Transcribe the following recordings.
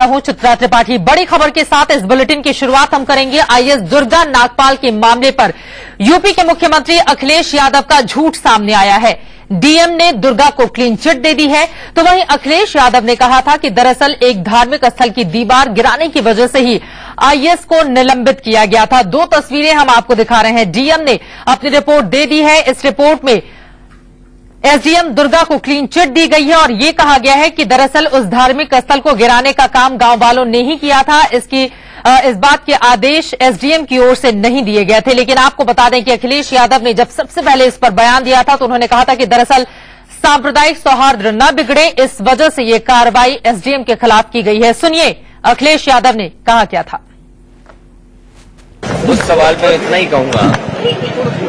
हूं चित्रा त्रिपाठी। बड़ी खबर के साथ इस बुलेटिन की शुरुआत हम करेंगे आईएएस दुर्गा नागपाल के मामले पर। यूपी के मुख्यमंत्री अखिलेश यादव का झूठ सामने आया है। डीएम ने दुर्गा को क्लीन चिट दे दी है, तो वहीं अखिलेश यादव ने कहा था कि दरअसल एक धार्मिक स्थल की दीवार गिराने की वजह से ही आईएएस को निलंबित किया गया था। दो तस्वीरें हम आपको दिखा रहे हैं। डीएम ने अपनी रिपोर्ट दे दी है। इस रिपोर्ट में एसडीएम दुर्गा को क्लीन चिट दी गई है और ये कहा गया है कि दरअसल उस धार्मिक स्थल को गिराने का काम गांव वालों ने ही किया था। इस बात के आदेश एसडीएम की ओर से नहीं दिए गए थे। लेकिन आपको बता दें कि अखिलेश यादव ने जब सबसे पहले इस पर बयान दिया था तो उन्होंने कहा था कि दरअसल सांप्रदायिक सौहार्द न बिगड़े, इस वजह से ये कार्रवाई एसडीएम के खिलाफ की गई है। सुनिए अखिलेश यादव ने कहा क्या था। उस सवाल पर इतना ही कहूंगा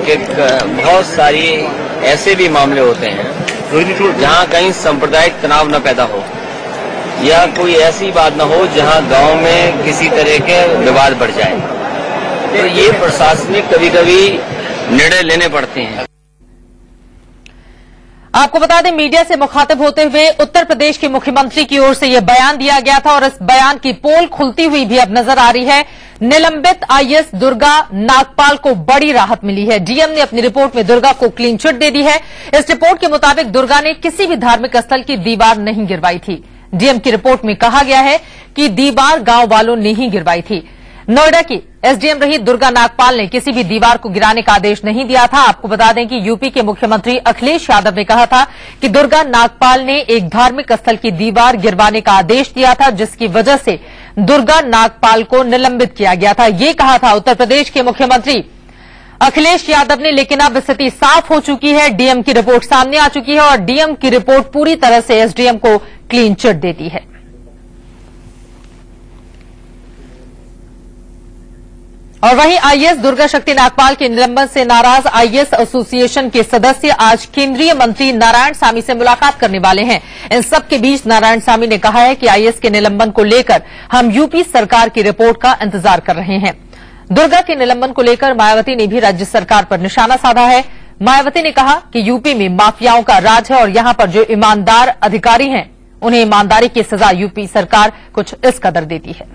कि बहुत सारी ऐसे भी मामले होते हैं जहां कहीं सांप्रदायिक तनाव न पैदा हो या कोई ऐसी बात न हो जहां गांव में किसी तरह के विवाद बढ़ जाए, तो ये प्रशासनिक कभी कभी निर्णय लेने पड़ते हैं। आपको बता दें, मीडिया से मुखातिब होते हुए उत्तर प्रदेश के मुख्यमंत्री की ओर से यह बयान दिया गया था और इस बयान की पोल खुलती हुई भी अब नजर आ रही है। निलंबित आईएएस दुर्गा नागपाल को बड़ी राहत मिली है। डीएम ने अपनी रिपोर्ट में दुर्गा को क्लीन चिट दे दी है। इस रिपोर्ट के मुताबिक दुर्गा ने किसी भी धार्मिक स्थल की दीवार नहीं गिरवाई थी। डीएम की रिपोर्ट में कहा गया है कि दीवार गांव वालों ने ही गिरवाई थी। नोएडा की एसडीएम रही दुर्गा नागपाल ने किसी भी दीवार को गिराने का आदेश नहीं दिया था। आपको बता दें कि यूपी के मुख्यमंत्री अखिलेश यादव ने कहा था कि दुर्गा नागपाल ने एक धार्मिक स्थल की दीवार गिरवाने का आदेश दिया था, जिसकी वजह से दुर्गा नागपाल को निलंबित किया गया था। ये कहा था उत्तर प्रदेश के मुख्यमंत्री अखिलेश यादव ने। लेकिन अब स्थिति साफ हो चुकी है। डीएम की रिपोर्ट सामने आ चुकी है और डीएम की रिपोर्ट पूरी तरह से एसडीएम को क्लीन चिट देती है। और वहीं आईएएस दुर्गा शक्ति नागपाल के निलंबन से नाराज आईएएस एसोसिएशन के सदस्य आज केंद्रीय मंत्री नारायणसामी से मुलाकात करने वाले हैं। इन सब के बीच नारायणसामी ने कहा है कि आईएएस के निलंबन को लेकर हम यूपी सरकार की रिपोर्ट का इंतजार कर रहे हैं। दुर्गा के निलंबन को लेकर मायावती ने भी राज्य सरकार पर निशाना साधा है। मायावती ने कहा कि यूपी में माफियाओं का राज है और यहां पर जो ईमानदार अधिकारी हैं उन्हें ईमानदारी की सजा यूपी सरकार कुछ इस कदर देती है।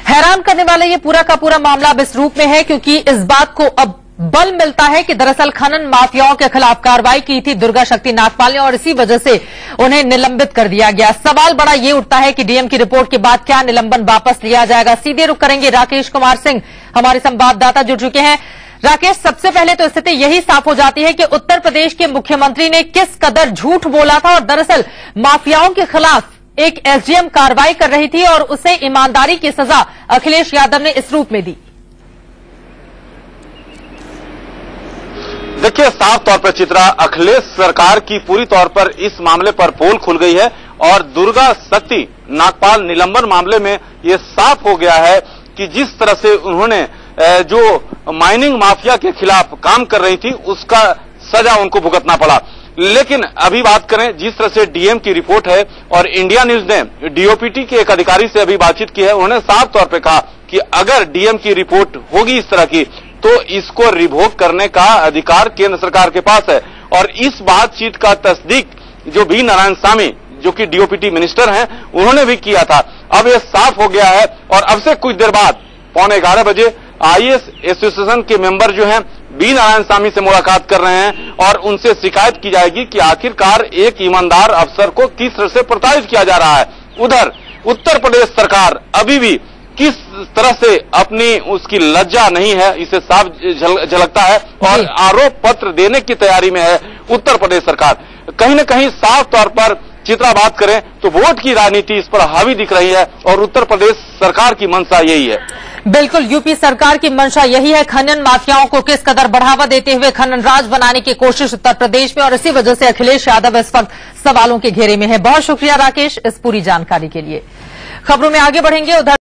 हैरान करने वाला ये पूरा का पूरा मामला अब इस रूप में है क्योंकि इस बात को अब बल मिलता है कि दरअसल खनन माफियाओं के खिलाफ कार्रवाई की थी दुर्गा शक्ति नागपाल ने और इसी वजह से उन्हें निलंबित कर दिया गया। सवाल बड़ा ये उठता है कि डीएम की रिपोर्ट के बाद क्या निलंबन वापस लिया जाएगा। सीधे रुख करेंगे राकेश कुमार सिंह, हमारे संवाददाता जुड़ चुके हैं। राकेश, सबसे पहले तो स्थिति यही साफ हो जाती है कि उत्तर प्रदेश के मुख्यमंत्री ने किस कदर झूठ बोला था और दरअसल माफियाओं के खिलाफ एक एसडीएम कार्रवाई कर रही थी और उसे ईमानदारी की सजा अखिलेश यादव ने इस रूप में दी। देखिए, साफ तौर पर चित्रा, अखिलेश सरकार की पूरी तौर पर इस मामले पर पोल खुल गई है और दुर्गा शक्ति नागपाल निलंबन मामले में यह साफ हो गया है कि जिस तरह से उन्होंने जो माइनिंग माफिया के खिलाफ काम कर रही थी उसका सजा उनको भुगतना पड़ा। लेकिन अभी बात करें जिस तरह से डीएम की रिपोर्ट है और इंडिया न्यूज ने डीओपीटी के एक अधिकारी से अभी बातचीत की है, उन्होंने साफ तौर पे कहा कि अगर डीएम की रिपोर्ट होगी इस तरह की तो इसको रिवोक करने का अधिकार केंद्र सरकार के पास है। और इस बातचीत का तस्दीक जो बी नारायणसामी जो कि डीओपीटी मिनिस्टर हैं उन्होंने भी किया था। अब यह साफ हो गया है और अब से कुछ देर बाद 11:15 बजे आईएएस एसोसिएशन के मेंबर जो हैं बी नारायणसामी से मुलाकात कर रहे हैं और उनसे शिकायत की जाएगी कि आखिरकार एक ईमानदार अफसर को किस तरह से प्रताड़ित किया जा रहा है। उधर उत्तर प्रदेश सरकार अभी भी किस तरह से अपनी उसकी लज्जा नहीं है इसे साफ झलकता है और आरोप पत्र देने की तैयारी में है उत्तर प्रदेश सरकार। कहीं न कहीं साफ तौर पर चित्रा बात करें तो वोट की राजनीति इस पर हावी दिख रही है और उत्तर प्रदेश सरकार की मंशा यही है। बिल्कुल, यूपी सरकार की मंशा यही है, खनन माफियाओं को किस कदर बढ़ावा देते हुए खनन राज बनाने की कोशिश उत्तर प्रदेश में और इसी वजह से अखिलेश यादव इस वक्त सवालों के घेरे में है। बहुत शुक्रिया राकेश इस पूरी जानकारी के लिए। खबरों में आगे बढ़ेंगे। उधर